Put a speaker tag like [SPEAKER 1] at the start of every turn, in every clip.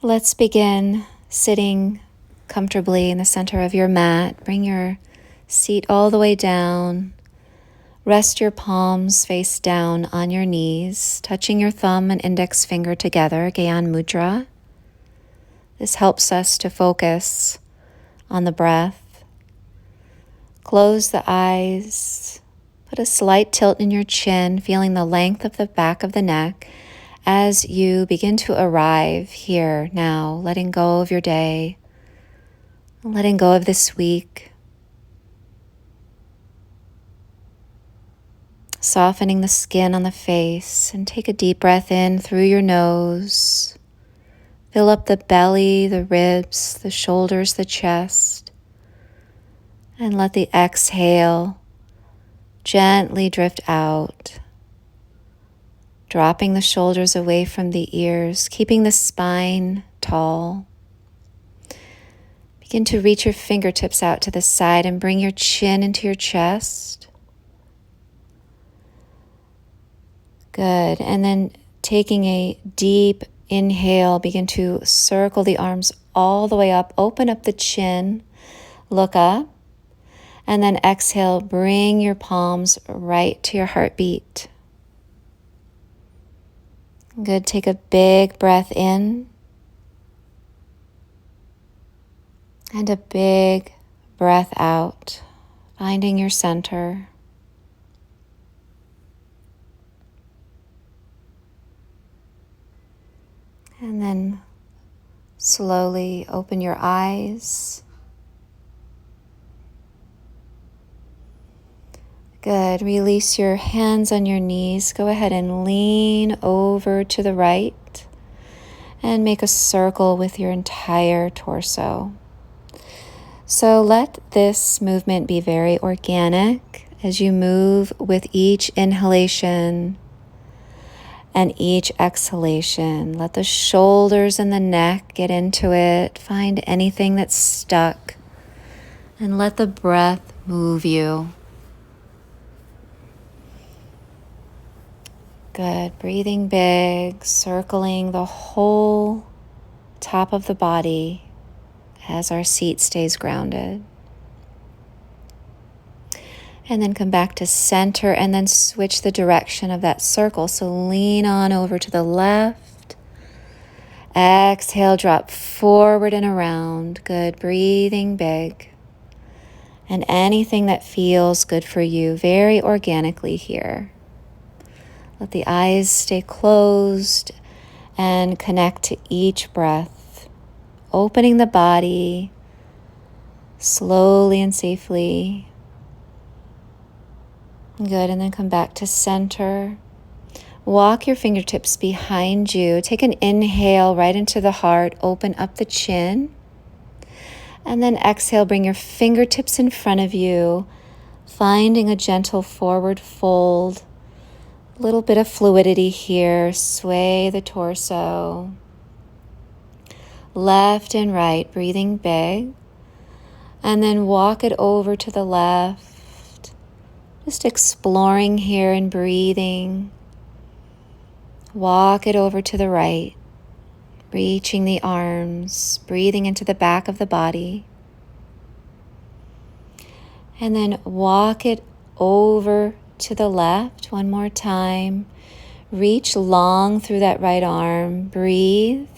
[SPEAKER 1] Let's begin sitting comfortably in the center of your mat. Bring your seat all the way down. Rest your palms face down on your knees, touching your thumb and index finger together, Gyan Mudra. This helps us to focus on the breath. Close the eyes. Put a slight tilt in your chin, feeling the length of the back of the neck as you begin to arrive here now, letting go of your day, letting go of this week, softening the skin on the face, and take a deep breath in through your nose. Fill up the belly, the ribs, the shoulders, the chest, and let the exhale gently drift out, dropping the shoulders away from the ears, keeping the spine tall. Begin to reach your fingertips out to the side and bring your chin into your chest. Good. And then taking a deep inhale, begin to circle the arms all the way up, open up the chin, look up, and then exhale, bring your palms right to your heartbeat. Good. Take a big breath in and a big breath out, finding your center. And then slowly open your eyes. Good. Release your hands on your knees. Go ahead and lean over to the right and make a circle with your entire torso. So let this movement be very organic as you move with each inhalation and each exhalation. Let the shoulders and the neck get into it. Find anything that's stuck and let the breath move you. Good. Breathing big, circling the whole top of the body as our seat stays grounded. And then come back to center and then switch the direction of that circle. So lean on over to the left. Exhale, drop forward and around. Good. Breathing big. And anything that feels good for you, very organically here. Let the eyes stay closed and connect to each breath, opening the body slowly and safely. Good, and then come back to center. Walk your fingertips behind you. Take an inhale right into the heart, open up the chin. And then exhale, bring your fingertips in front of you, finding a gentle forward fold. A little bit of fluidity here, sway the torso. Left and right, breathing big. And then walk it over to the left. Just exploring here and breathing. Walk it over to the right, reaching the arms, breathing into the back of the body. And then walk it over to the left one more time. Reach long through that right arm. Breathe.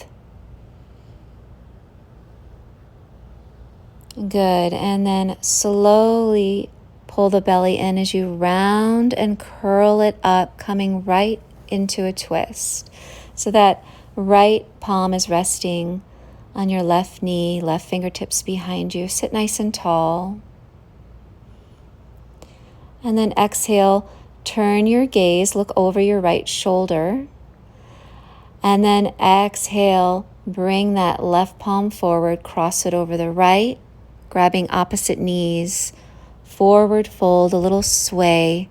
[SPEAKER 1] Good. And then slowly pull the belly in as you round and curl it up, coming right into a twist. So that right palm is resting on your left knee, left fingertips behind you. Sit nice and tall. And then exhale, turn your gaze, look over your right shoulder. And then exhale, bring that left palm forward, cross it over the right, grabbing opposite knees, forward fold, a little sway,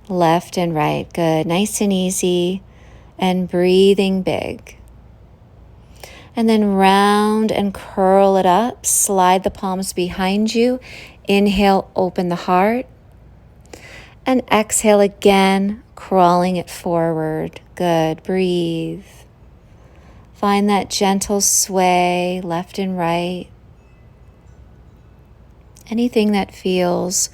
[SPEAKER 1] left and right. Good, nice and easy, and breathing big. And then round and curl it up, slide the palms behind you. Inhale, open the heart. And exhale again, crawling it forward. Good, breathe. Find that gentle sway left and right. Anything that feels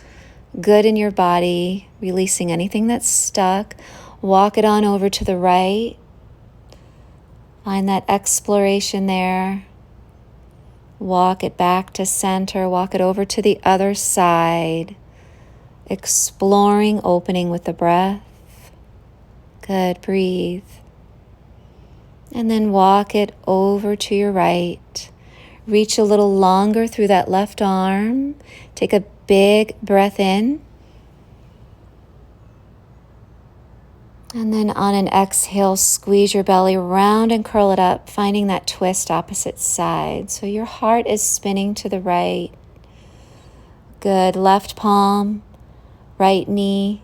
[SPEAKER 1] good in your body, releasing anything that's stuck. Walk it on over to the right. Find that exploration there. Walk it back to center. Walk it over to the other side. Exploring, opening with the breath. Good, breathe. And then walk it over to your right. Reach a little longer through that left arm. Take a big breath in. And then on an exhale, squeeze your belly around and curl it up, finding that twist opposite side. So your heart is spinning to the right. Good. Left palm, right knee,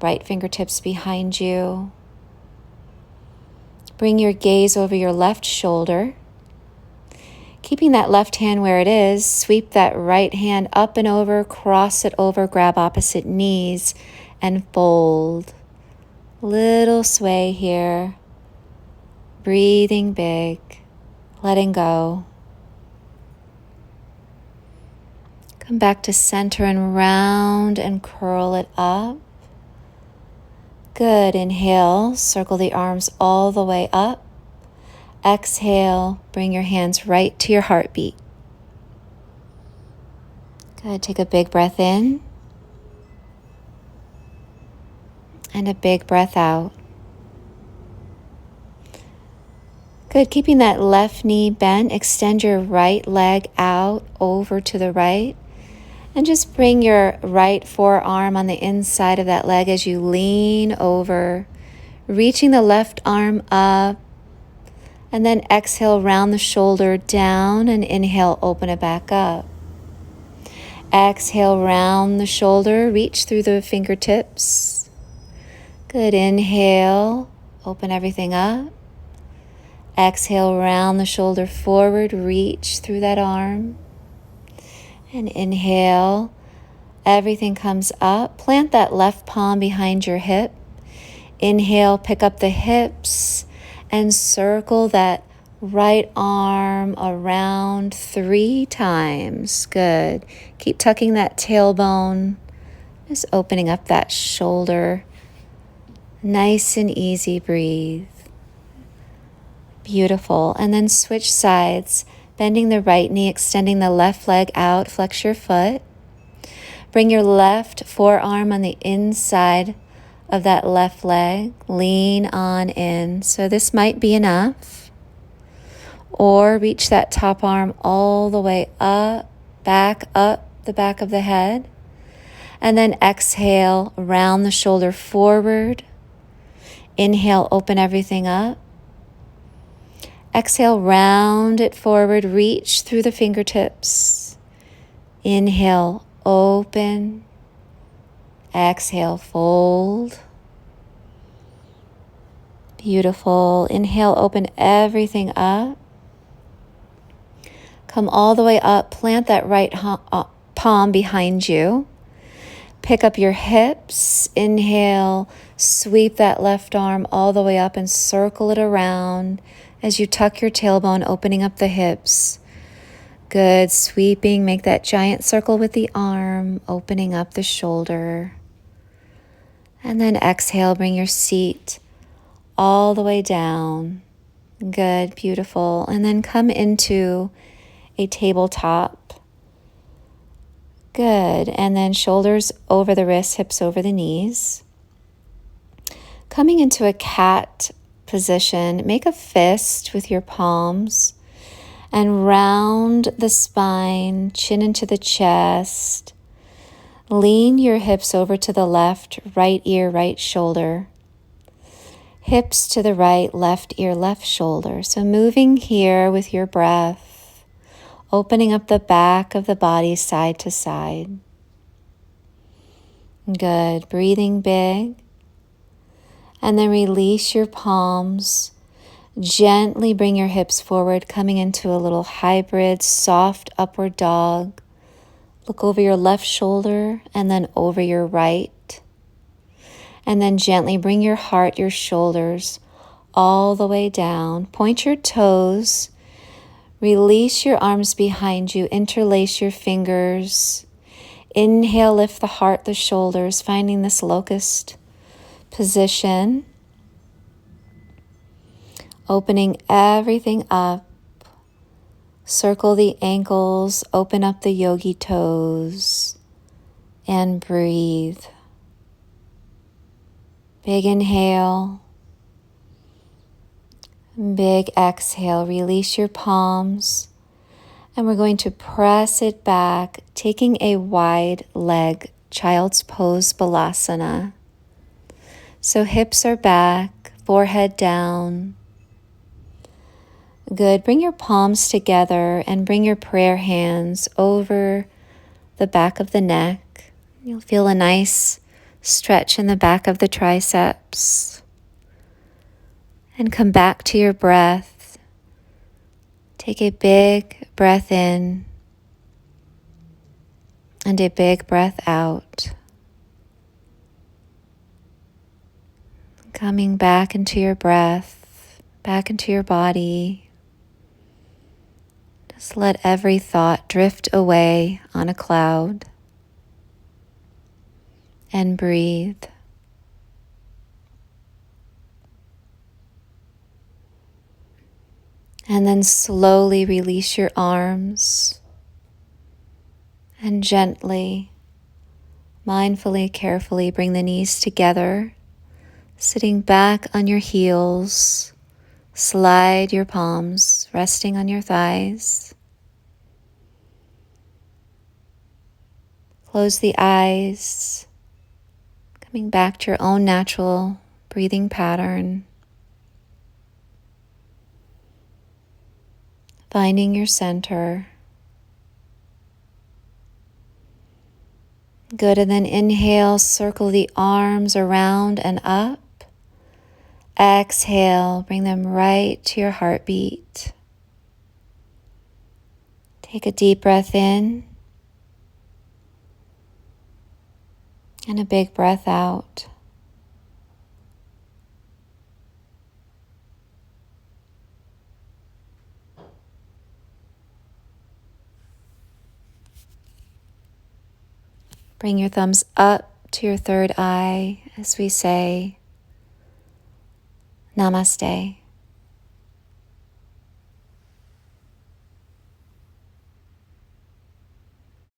[SPEAKER 1] right fingertips behind you. Bring your gaze over your left shoulder. Keeping that left hand where it is, sweep that right hand up and over, cross it over, grab opposite knees, and fold. Little sway here. Breathing big, letting go. Come back to center and round and curl it up. Good. Inhale, circle the arms all the way up. Exhale, bring your hands right to your heartbeat. Good. Take a big breath in. And a big breath out. Good. Keeping that left knee bent, extend your right leg out over to the right. And just bring your right forearm on the inside of that leg as you lean over, reaching the left arm up. And then exhale, round the shoulder down, and inhale, open it back up. Exhale, round the shoulder, reach through the fingertips. Good. Inhale, open everything up. Exhale, round the shoulder forward, reach through that arm. And inhale, everything comes up. Plant that left palm behind your hip. Inhale, pick up the hips and circle that right arm around 3 times. Good. Keep tucking that tailbone, just opening up that shoulder. Nice and easy, breathe. Beautiful. And then switch sides, bending the right knee, extending the left leg out, flex your foot. Bring your left forearm on the inside of that left leg, lean on in. So this might be enough. Or reach that top arm all the way up the back of the head. And then exhale, round the shoulder forward. Inhale, open everything up. Exhale, round it forward, reach through the fingertips. Inhale, open. Exhale, fold. Beautiful. Inhale, open everything up. Come all the way up, plant that right palm behind you. Pick up your hips. Inhale, sweep that left arm all the way up and circle it around as you tuck your tailbone, opening up the hips. Good. Sweeping, make that giant circle with the arm, opening up the shoulder. And then exhale, bring your seat all the way down. Good, beautiful. And then come into a tabletop. Good. And then shoulders over the wrists, hips over the knees. Coming into a cat position, make a fist with your palms and round the spine, chin into the chest. Lean your hips over to the left, right ear, right shoulder. Hips to the right, left ear, left shoulder. So moving here with your breath, opening up the back of the body side to side. Good. Breathing big. And then release your palms. Gently bring your hips forward, coming into a little hybrid, soft upward dog. Look over your left shoulder and then over your right. And then gently bring your heart, your shoulders, all the way down. Point your toes. Release your arms behind you. Interlace your fingers. Inhale, lift the heart, the shoulders, finding this locust position. Opening everything up. Circle the ankles, open up the yogi toes, and breathe. Big inhale. Big exhale. Release your palms. And we're going to press it back, taking a wide leg child's pose balasana. So hips are back, forehead down. Good. Bring your palms together and bring your prayer hands over the back of the neck. You'll feel a nice stretch in the back of the triceps. And come back to your breath. Take a big breath in and a big breath out. Coming back into your breath, back into your body. Just let every thought drift away on a cloud. And breathe. And then slowly release your arms and gently, mindfully, carefully bring the knees together, sitting back on your heels. Slide your palms, resting on your thighs. Close the eyes, coming back to your own natural breathing pattern. Finding your center. Good, and then inhale, circle the arms around and up. Exhale, bring them right to your heartbeat. Take a deep breath in and a big breath out. Bring your thumbs up to your third eye as we say Namaste.